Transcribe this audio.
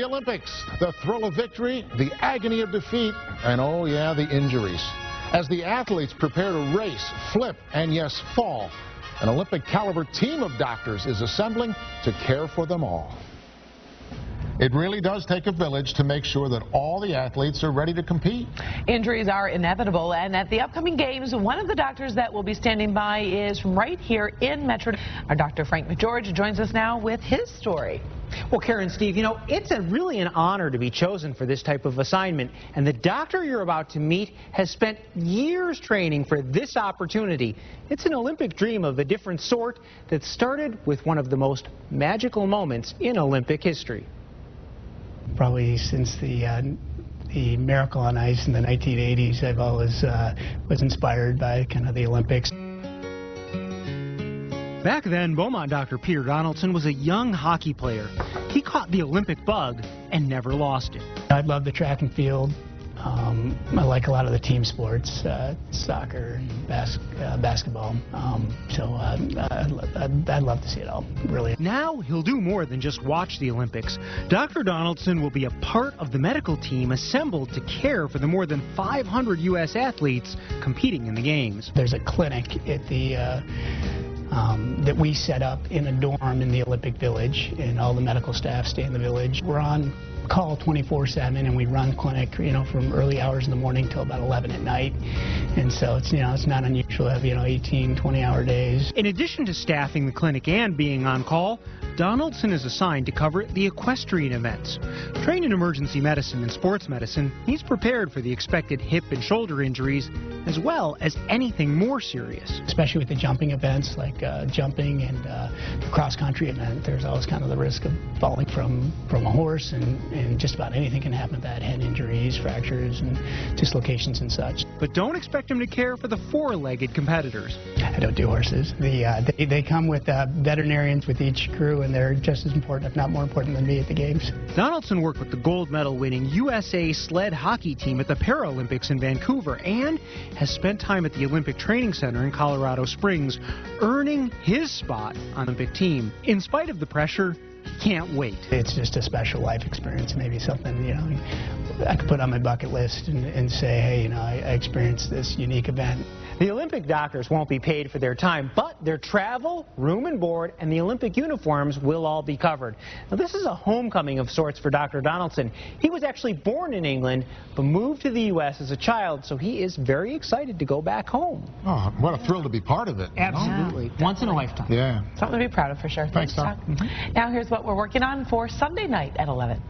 The Olympics, the thrill of victory, the agony of defeat, and oh yeah, the injuries. As the athletes prepare to race, flip, and yes, fall, an Olympic caliber team of doctors is assembling to care for them all. It really does take a village to make sure that all the athletes are ready to compete. Injuries are inevitable, and at the upcoming games, one of the doctors that will be standing by is from right here in Metro. Our Dr. Frank McGeorge joins us now with his story. Well, Karen, Steve, you know, it's really an honor to be chosen for this type of assignment, and the doctor you're about to meet has spent years training for this opportunity. It's an Olympic dream of a different sort that started with one of the most magical moments in Olympic history. Probably since the Miracle on Ice in the 1980s, I've always was inspired by kind of the Olympics. Back then, Beaumont Dr. Peter Donaldson was a young hockey player. He caught the Olympic bug and never lost it. I love the track and field. I like a lot of the team sports, soccer, basketball. I'd love to see it all, really. Now he'll do more than just watch the Olympics. Dr. Donaldson will be a part of the medical team assembled to care for the more than 500 U.S. athletes competing in the games. There's a clinic at the that we set up in a dorm in the Olympic Village, and all the medical staff stay in the village. We're on call 24/7, and we run clinic, you know, from early hours in the morning till about 11 at night. And so it's, you know, it's not unusual to have, you know, 18, 20-hour days. In addition to staffing the clinic and being on call, Donaldson is assigned to cover the equestrian events. Trained in emergency medicine and sports medicine, he's prepared for the expected hip and shoulder injuries, as well as anything more serious. Especially with the jumping events, like jumping and the cross-country event, there's always kind of the risk of falling from a horse, and just about anything can happen with that, head injuries, fractures, and dislocations and such. But don't expect him to care for the four-legged competitors. I don't do horses. They come with veterinarians with each crew, and they're just as important, if not more important, than me at the games. Donaldson worked with the gold medal-winning USA sled hockey team at the Paralympics in Vancouver and has spent time at the Olympic Training Center in Colorado Springs, earning his spot on the Olympic team. In spite of the pressure, he can't wait. It's just a special life experience, maybe something, you know, I could put on my bucket list and say, hey, you know, I experienced this unique event. The Olympic doctors won't be paid for their time, but their travel, room and board, and the Olympic uniforms will all be covered. Now, this is a homecoming of sorts for Dr. Donaldson. He was actually born in England, but moved to the U.S. as a child, so he is very excited to go back home. Oh, what a thrill to be part of it. Absolutely. Yeah. Once in a lifetime. Yeah. Something to be proud of for sure. Thanks, Doc. Now here's what we're working on for Sunday night at 11.